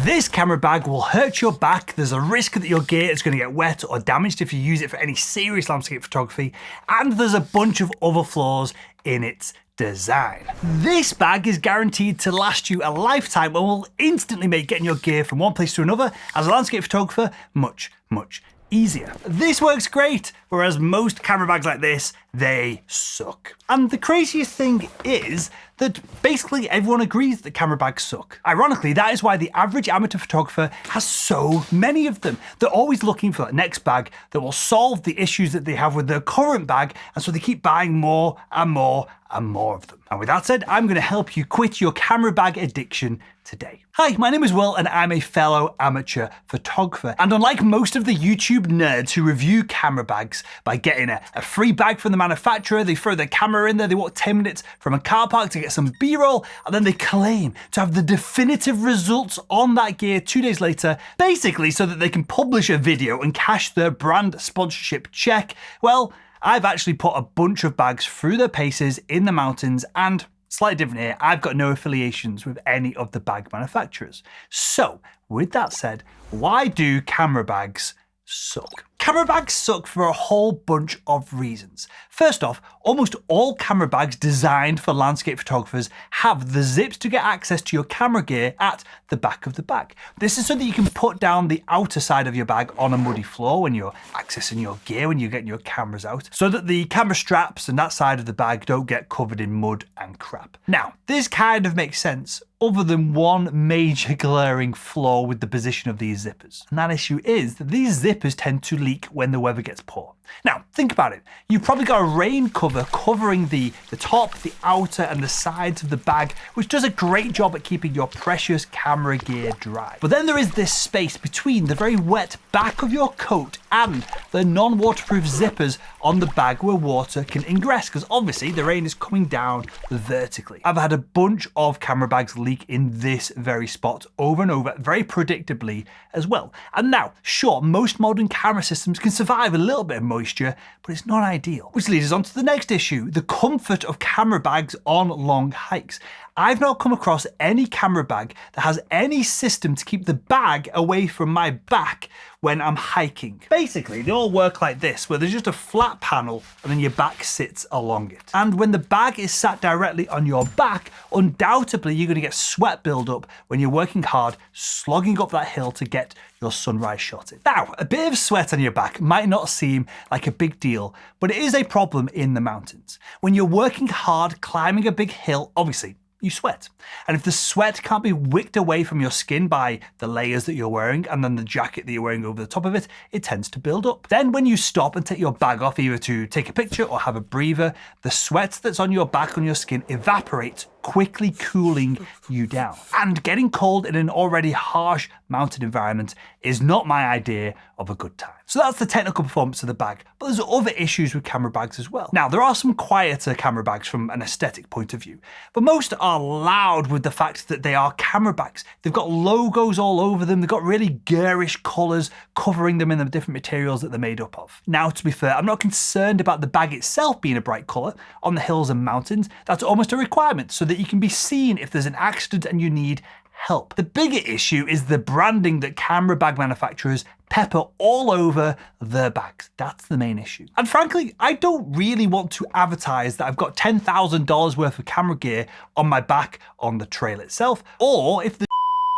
This camera bag will hurt your back. There's a risk that your gear is going to get wet or damaged if you use it for any serious landscape photography, and there's a bunch of other flaws in its design. This bag is guaranteed to last you a lifetime and will instantly make getting your gear from one place to another as a landscape photographer much easier. This works great, whereas most camera bags like this, they suck. And the craziest thing is that basically everyone agrees that camera bags suck. Ironically, that is why the average amateur photographer has so many of them. They're always looking for that next bag that will solve the issues that they have with their current bag, and so they keep buying more and more and more of them. And with that said, I'm going to help you quit your camera bag addiction today. Hi, my name is Will and I'm a fellow amateur photographer. And unlike most of the YouTube nerds who review camera bags by getting a free bag from the manufacturer, they throw their camera in there, they walk 10 minutes from a car park to get some B-roll, and then they claim to have the definitive results on that gear 2 days later, basically so that they can publish a video and cash their brand sponsorship check. Well, I've actually put a bunch of bags through their paces in the mountains, and slightly different here, I've got no affiliations with any of the bag manufacturers. So, with that said, why do camera bags suck? Camera bags suck for a whole bunch of reasons. First off, almost all camera bags designed for landscape photographers have the zips to get access to your camera gear at the back of the bag. This is so that you can put down the outer side of your bag on a muddy floor when you're accessing your gear, when you're getting your cameras out, so that the camera straps and that side of the bag don't get covered in mud and crap. Now, this kind of makes sense other than one major glaring flaw with the position of these zippers. And that issue is that these zippers tend to leak when the weather gets poor. Now, think about it. You've probably got a rain cover covering the top, the outer, and the sides of the bag, which does a great job at keeping your precious camera gear dry. But then there is this space between the very wet back of your coat and the non-waterproof zippers on the bag where water can ingress, because obviously the rain is coming down vertically. I've had a bunch of camera bags leak in this very spot over and over, very predictably as well. And now, sure, most modern camera systems can survive a little bit of moisture, but it's not ideal. Which leads us on to the next issue, the comfort of camera bags on long hikes. I've not come across any camera bag that has any system to keep the bag away from my back when I'm hiking. Basically, they all work like this, where there's just a flat panel and then your back sits along it. And when the bag is sat directly on your back, undoubtedly you're going to get sweat buildup when you're working hard, slogging up that hill to get your sunrise shot in. Now, a bit of sweat on your back might not seem like a big deal, but it is a problem in the mountains. When you're working hard, climbing a big hill, obviously, you sweat. And if the sweat can't be wicked away from your skin by the layers that you're wearing and then the jacket that you're wearing over the top of it, it tends to build up. Then when you stop and take your bag off, either to take a picture or have a breather, the sweat that's on your back, on your skin, evaporates, quickly cooling you down. And getting cold in an already harsh mountain environment is not my idea of a good time. So that's the technical performance of the bag, but there's other issues with camera bags as well. Now, there are some quieter camera bags from an aesthetic point of view, but most are loud with the fact that they are camera bags. They've got logos all over them, they've got really garish colors covering them in the different materials that they're made up of. Now, to be fair, I'm not concerned about the bag itself being a bright color on the hills and mountains. That's almost a requirement so that you can be seen if there's an accident and you need help. The bigger issue is the branding that camera bag manufacturers pepper all over their bags. That's the main issue. And frankly, I don't really want to advertise that I've got $10,000 worth of camera gear on my back on the trail itself, or if the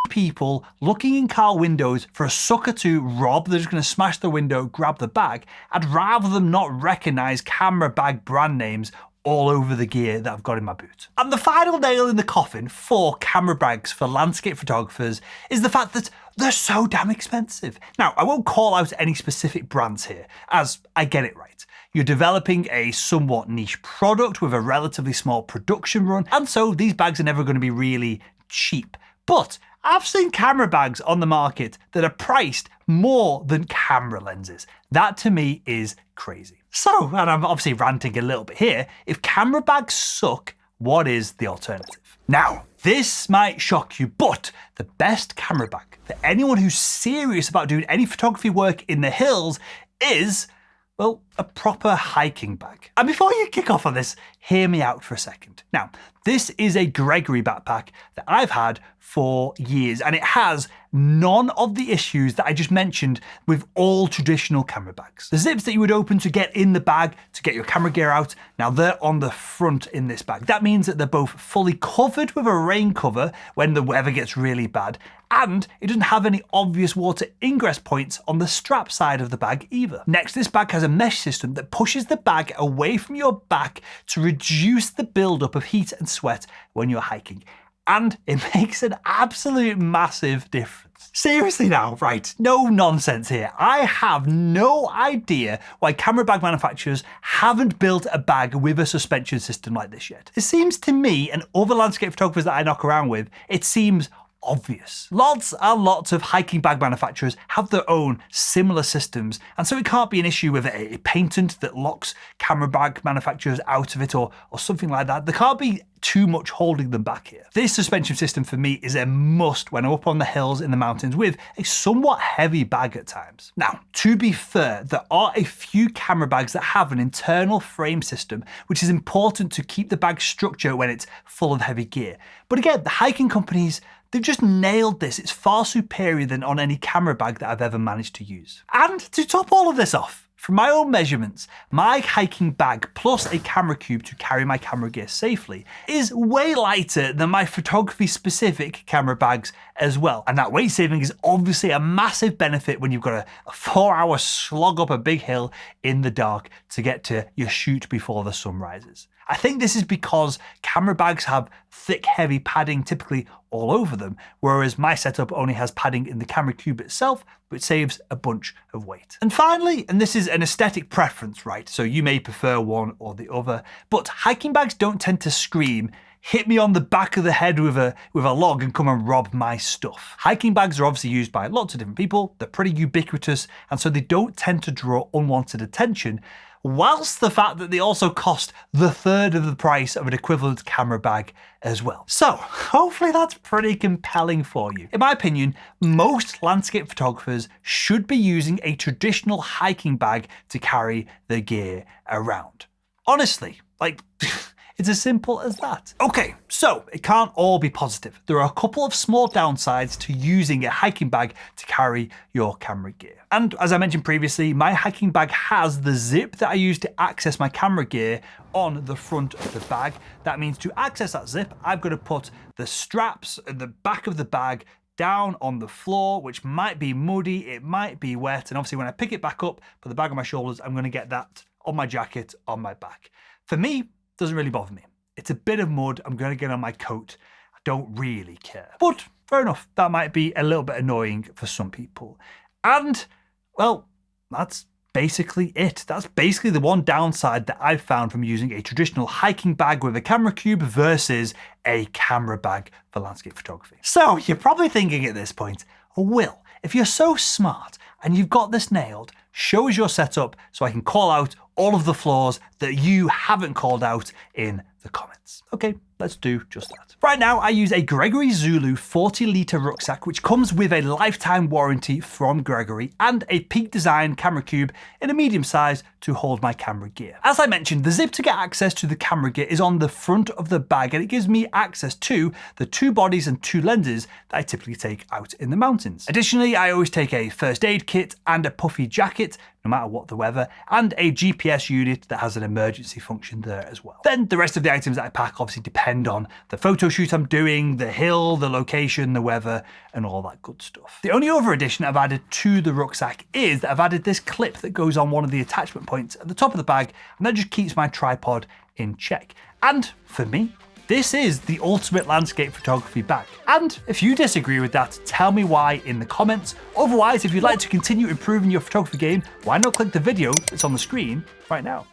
people looking in car windows for a sucker to rob, they're just going to smash the window, grab the bag. I'd rather them not recognize camera bag brand names all over the gear that I've got in my boot. And the final nail in the coffin for camera bags for landscape photographers is the fact that they're so damn expensive. Now, I won't call out any specific brands here, as I get it right. You're developing a somewhat niche product with a relatively small production run, and so these bags are never going to be really cheap. But I've seen camera bags on the market that are priced more than camera lenses. That to me is crazy. So, and I'm obviously ranting a little bit here, if camera bags suck, what is the alternative? Now, this might shock you, but the best camera bag for anyone who's serious about doing any photography work in the hills is, well, a proper hiking bag. And before you kick off on this, hear me out for a second. Now, this is a Gregory backpack that I've had for years, and it has none of the issues that I just mentioned with all traditional camera bags. The zips that you would open to get in the bag to get your camera gear out, now they're on the front in this bag. That means that they're both fully covered with a rain cover when the weather gets really bad, and it doesn't have any obvious water ingress points on the strap side of the bag either. Next, this bag has a mesh system that pushes the bag away from your back to reduce the buildup of heat and sweat when you're hiking. And it makes an absolute massive difference. Seriously now, right, no nonsense here. I have no idea why camera bag manufacturers haven't built a bag with a suspension system like this yet. It seems to me, and other landscape photographers that I knock around with, it seems obvious. Lots and lots of hiking bag manufacturers have their own similar systems, and so it can't be an issue with a patent that locks camera bag manufacturers out of it or something like that. There can't be too much holding them back here. This suspension system for me is a must when I'm up on the hills in the mountains with a somewhat heavy bag at times. Now, to be fair, there are a few camera bags that have an internal frame system, which is important to keep the bag structure when it's full of heavy gear. But again, the hiking companies, they've just nailed this. It's far superior than on any camera bag that I've ever managed to use. And to top all of this off, from my own measurements, my hiking bag plus a camera cube to carry my camera gear safely is way lighter than my photography specific camera bags as well. And that weight saving is obviously a massive benefit when you've got a 4-hour slog up a big hill in the dark to get to your shoot before the sun rises. I think this is because camera bags have thick, heavy padding typically all over them, whereas my setup only has padding in the camera cube itself, which saves a bunch of weight. And finally, and this is an aesthetic preference, right? So you may prefer one or the other, but hiking bags don't tend to scream, hit me on the back of the head with a log and come and rob my stuff. Hiking bags are obviously used by lots of different people. They're pretty ubiquitous, and so they don't tend to draw unwanted attention, whilst the fact that they also cost the third of the price of an equivalent camera bag as well. So hopefully that's pretty compelling for you. In my opinion, most landscape photographers should be using a traditional hiking bag to carry their gear around. Honestly, like, it's as simple as that. Okay, so it can't all be positive. There are a couple of small downsides to using a hiking bag to carry your camera gear. And as I mentioned previously, my hiking bag has the zip that I use to access my camera gear on the front of the bag. That means to access that zip, I've got to put the straps at the back of the bag down on the floor, which might be muddy, it might be wet, and obviously when I pick it back up, put the bag on my shoulders, I'm going to get that on my jacket, on my back. For me, doesn't really bother me. It's a bit of mud, I'm going to get on my coat. I don't really care. But fair enough, that might be a little bit annoying for some people. And, well, that's basically it. That's basically the one downside that I've found from using a traditional hiking bag with a camera cube versus a camera bag for landscape photography. So you're probably thinking at this point, Will, if you're so smart and you've got this nailed, show us your setup so I can call out all of the flaws that you haven't called out in the comments. Okay, let's do just that. Right now, I use a Gregory Zulu 40-litre rucksack, which comes with a lifetime warranty from Gregory and a Peak Design camera cube in a medium size to hold my camera gear. As I mentioned, the zip to get access to the camera gear is on the front of the bag, and it gives me access to the 2 bodies and 2 lenses that I typically take out in the mountains. Additionally, I always take a first aid kit and a puffy jacket, no matter what the weather, and a GPS unit that has an emergency function there as well. Then the rest of the items that I pack obviously depend on the photo shoot I'm doing, the hill, the location, the weather, and all that good stuff. The only other addition I've added to the rucksack is that I've added this clip that goes on one of the attachment points at the top of the bag, and that just keeps my tripod in check. And for me, this is the ultimate landscape photography bag. And if you disagree with that, tell me why in the comments. Otherwise, if you'd like to continue improving your photography game, why not click the video that's on the screen right now?